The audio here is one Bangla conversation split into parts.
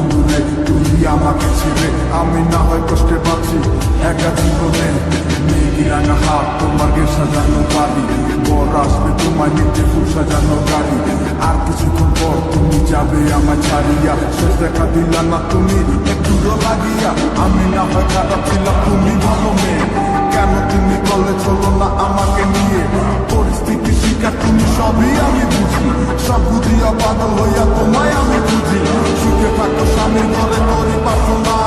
বন্ধুরে তুই আমাকে ছেড়ে আমি না হয় কষ্টে বাঁচি একা জীবনে মেঘি রাঙা হাত তোমাকে সাজানো বাড়ি বর আসবে তোমার নিতে ফুল সাজানো গাড়ি আর কিছুক্ষণ পর তুমি যাবে আমার ছাড়িয়া শেষ দেখা দিলা না তুমি একটু লাগিয়া আমি না হয় খারাপ ছিলাম তুমি ভালো মেয়ে কেন তুমি বলে চলো না আমাকে নিয়ে পরিস্থিতি শিকার তুমি সবই আমি বুঝি সব বুঝিয়া পাগল হইয়া তোমায় আমি বুঝি সুখে থাকো স্বামীর ঘরে করি পারছো না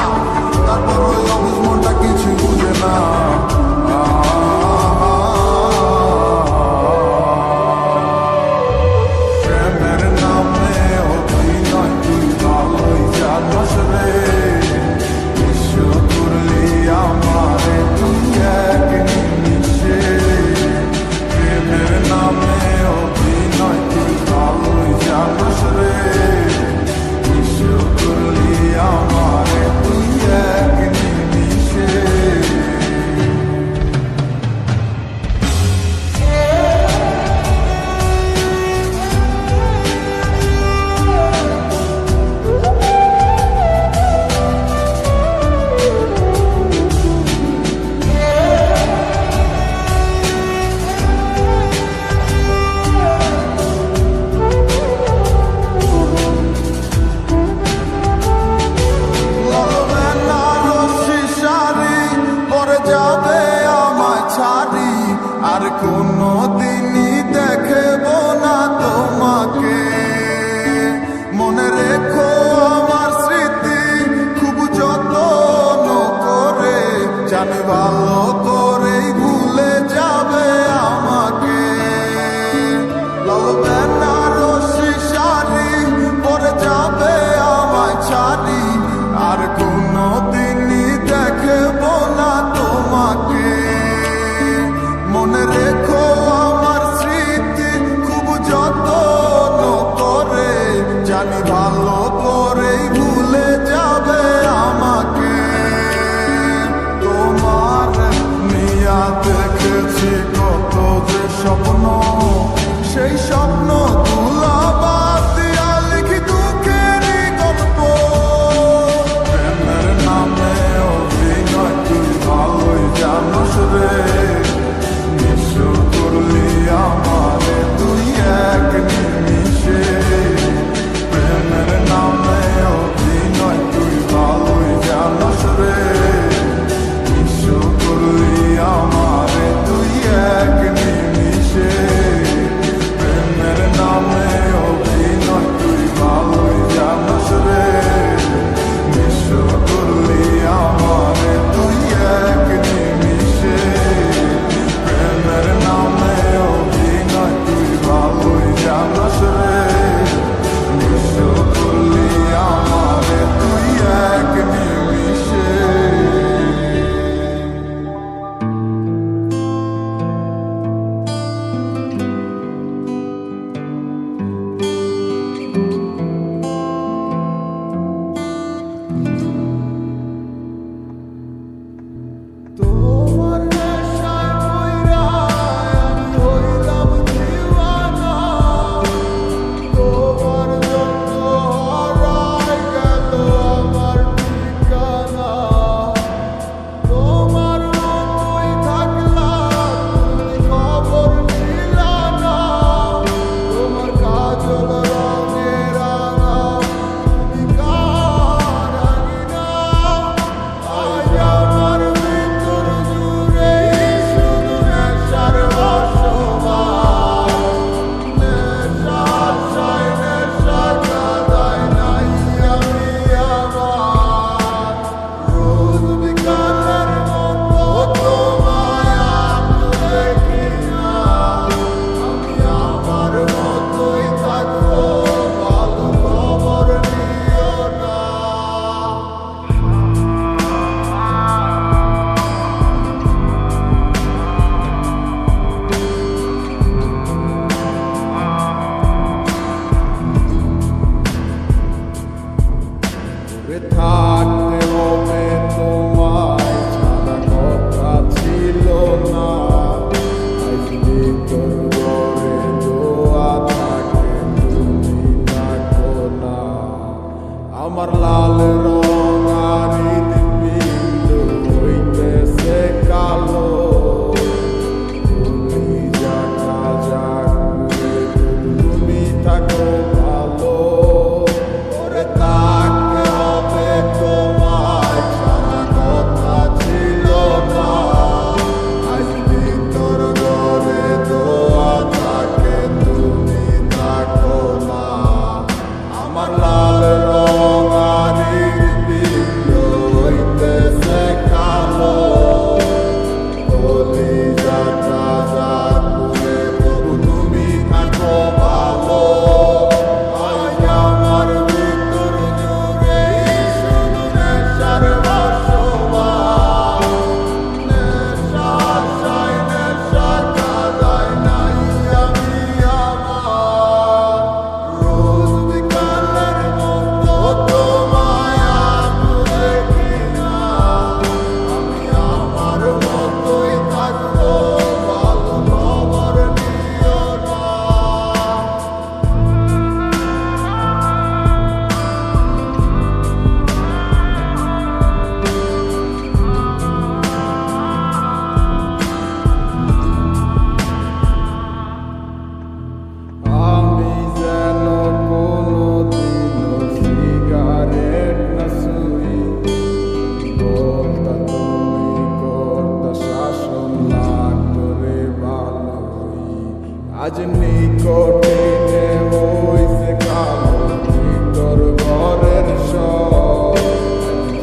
তারপর ওই অবুঝ মনটা কিছু বুঝে না প্রেমের নামে অভিনয় তুই ভালোই জানাস রে বিশ্ব করলি আমারে তুই এক নিমিষে প্রেমের নামে অভিনয় তুই ভালোই জানাস রে বিশ্ব করলি আমারে তুই এক নিমিষে আর কোনো দিনই দেখব না তোমাকে মনে রেখো আমার স্মৃতি খুব যত্ন করে জানি ভালো করেই ভুলে যাবে আমাকে লাল বেনারসি শাড়ি পরে যাবে আমায় ছাড়ি আর কোনো দিনই দেখব না তোমাকে মনে রেখো আমার স্মৃতি খুব যত্ন করে জানি ভালো করেই ভুলে যাবে আমাকে তোমার নিয়া দেখেছি কত যে স্বপ্ন সেই স্বপ্ন তুলা বাদ দিয়া লিখি দুঃখেরই গল্প প্রেমের নামে অভিনয় তুই ভালোই জানাস রে করলি আমারে তুই এক নিমিষে প্রেমের নামে অভিনয় তুই ভালোই জানাস রে বিশ্ব করলি আমারে তুই এক নিমিষে প্রেমের নামে অভিনয় তুই ভালোই জানাস রে বিশ্ব করলি আমারে তুই এক নিমিষে প্রেমের নামে অভিনয় তুই ভালোই জানাস রে বিশ্ব করলি আমারে তুই এক নিমিষে তোমার নেশায় কইরা আমি হইলাম দিওয়ানা তোমার জন্য হারাই গেল আমার ঠিকানা তোমার মতোই থাকলাম তুমি খবর নিলা না তোমার কাজল রঙে রাঙা তুমি কারানি না আজ আমার ভিতর জুড়ে শুধু নেশার বসবাস নেশার সাই নেশার কাদায় নাই আমি আমার রোজ বিকালের মতো তোমায় আর দেখি না আমি আমার মতোই থাকবো ভালো খবর নিও না দূরে থাকতে হবে তোমায় ছাড়া কথা ছিল না আজ ভিতর ঘরে দোয়া থাকে তুমি থাকো না আমার লাল রঙারি হৃৎপিণ্ড হইতেছে কালো, কলিজাটা জাগবে তুমি থাকো ভালো। ওরে তাকে হবে তোমায় সারা কথা ছিল না, আজ ভিতর ঘরে দোয়া থাকে তুমি থাকো না। আমার লাল রঙারি হৃৎপিণ্ড হইতেছে কালো, কলিজাটা জাগবে তবু তুমি থাকো ভালো। আজ আমার ভিতর জুড়ে শুধু নেশার বসবাস, নেশার সায় নেশার কাদায় নাই আমি আমার। রোজ বিকালের মতো তোমায় দেখি না, আমি আমার মতোই থাকবো, ভালো খবর নিও না। আমি যেন কোনোদিনও সিগারেট না ছুঁই, কর্তা তুমি কর্তা শাসন লাগতো রে ভালোই। আজ নিকটিনে হইছে কালো, ভিতর ঘরের সব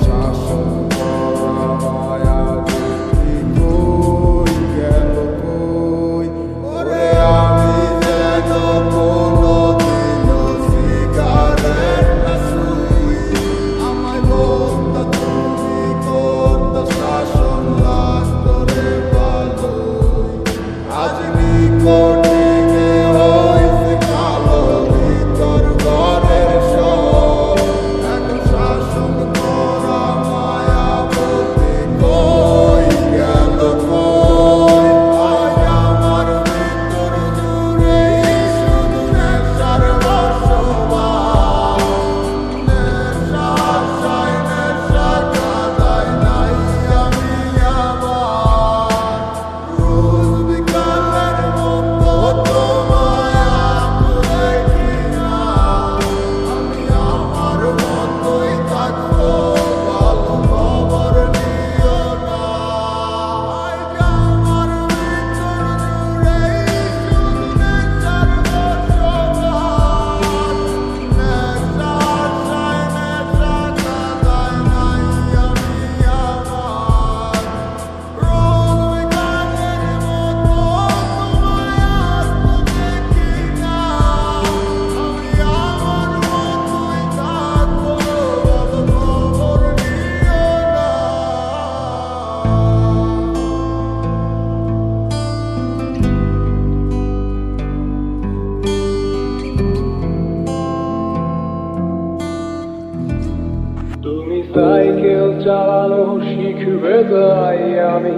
শাসন করা মায়া দেখি কই গেল কই। ওরে আমি যেন কোনোদিনও সিগারেট না ছুঁই, আমায় কর্তা তুমি কর্তা শাসন লাগতো রে ভালোই। আজ নিকটিনে হইছে কালো, ভিতর ঘরের সব এখন শাসন করা মায়াবতী কই গেল কই। আজ আমার ভিতর জুড়ে শুধু নেশার বসবাস, নেশার সায় নেশার কাদায় নাই আমি আমার। রোজ বিকালের মতো তোমায় দেখি না, আমি আমার মতোই থাকবো, ভালো খবর নিও না। আজ আমার ভিতর জুড়ে শুধু নেশার বসবাস, নেশার সায় নেশার কাদায় নাই আমি আমার। রোজ বিকালের মতো তোমায় দেখি না, আমি আমার মতোই থাকবো, ভালো খবর নিও না। তুমি সাইকেল চালানো শিখবে তাই আমি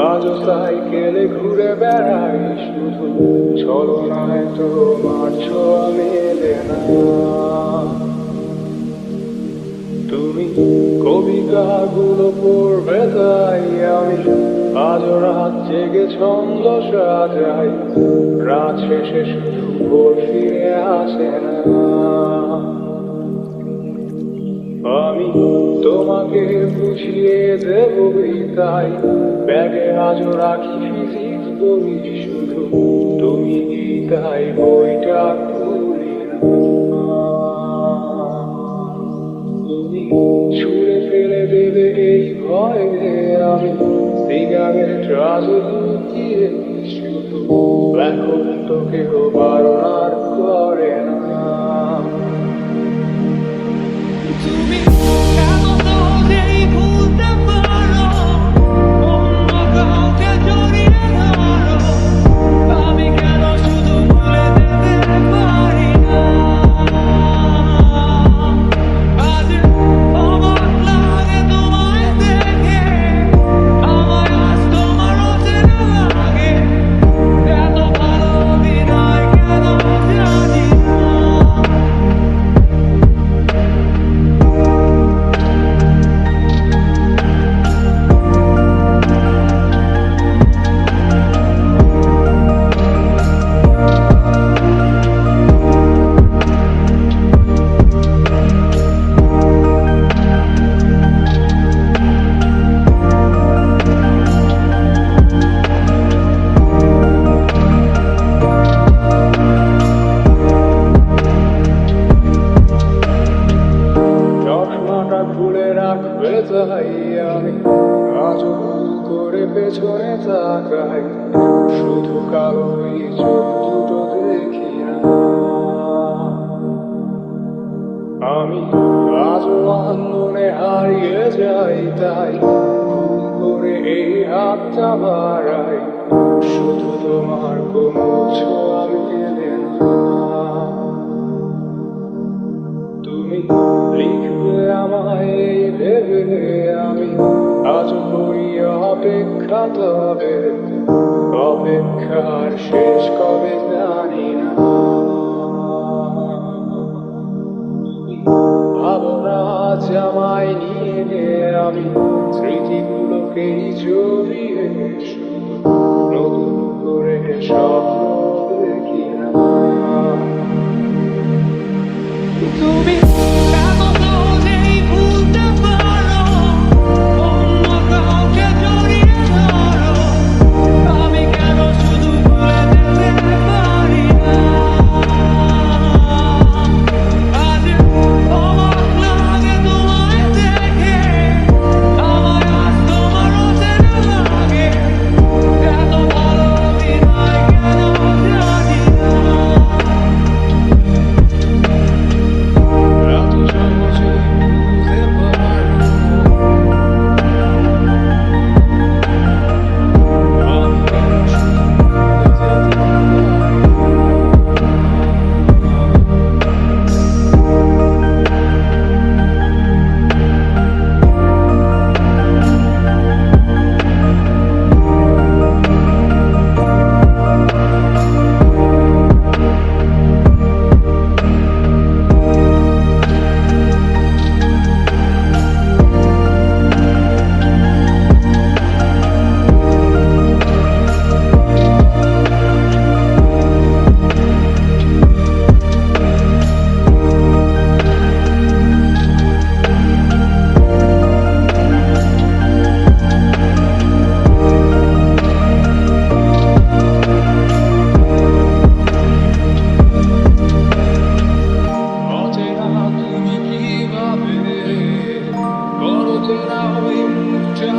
আজও সাইকেলে ঘুরে বেড়াই, শুধু ছলনায় তোমার ছোঁয়া মেলে না। তুমি কবিতাগুলো পড়বে তাই আমি আজও রাত জেগে ছন্দ সাজাই, রাত শেষে শুধু ভোর ফিরে আসে না। আমি তোমাকে বুঝিয়ে দেবই তাই ব্যাগে আজও রাখি ফিজিক্স বই, শুধু তুমি তাই বইটা খুলি না। তুমি ছুঁড়ে ফেলে দেবে এই ভয়ে আমি সিগারেট আজও লুকিয়ে, শুধু এখন তো কেউ বারণ আর করে না। তুমি কেন সহজেই ভুলতে পারো, অন্য কাউকে জড়িয়ে ধরো, আমি কেন শুধু ভুলে যেতে পারি না। আজ অবাক লাগে তোমায় দেখে, আমায় আজ তোমার অচেনা লাগে, এত ভালো অভিনয় কেন জানি না। আসবে তাই আমি আজও ভুল করে পেছনে তাকাই, শুধু কালোই চোখ দুটো দেখি না। আমি আজও আন্দোলনে হারিয়ে যাই, তাই ভুল করে এই হাতটা বাড়াই, শুধু তোমার কোমল ছোঁয়া মেলে না। তুমি লিখবে আমায় এই ভেবে আমি আজ করি অপেক্ষা, তবে অপেক্ষার শেষ কবে জানি না। ভাবনা আজ আমায় নিয়ে আমি স্মৃতিগুলোকেই জড়িয়ে শুধু নতুন করে স্বপ্ন দেখি না। তুমি এত সহজেই ভুলতে পারো, অন্য কাউকে জড়িয়ে ধরো, আমি কেন শুধু ভুলে যেতে পারি না? আজ অবাক লাগে তোমায় দেখে, আমায় আজ তোমার অচেনা লাগে, এত ভালো অভিনয় কেন জানি না। এত সহজে বুঝতে পারো, আমি কেন শুধু ভুলে যেতে অচেনা তুমি কিভাবে করো চেনা ওই মুখটা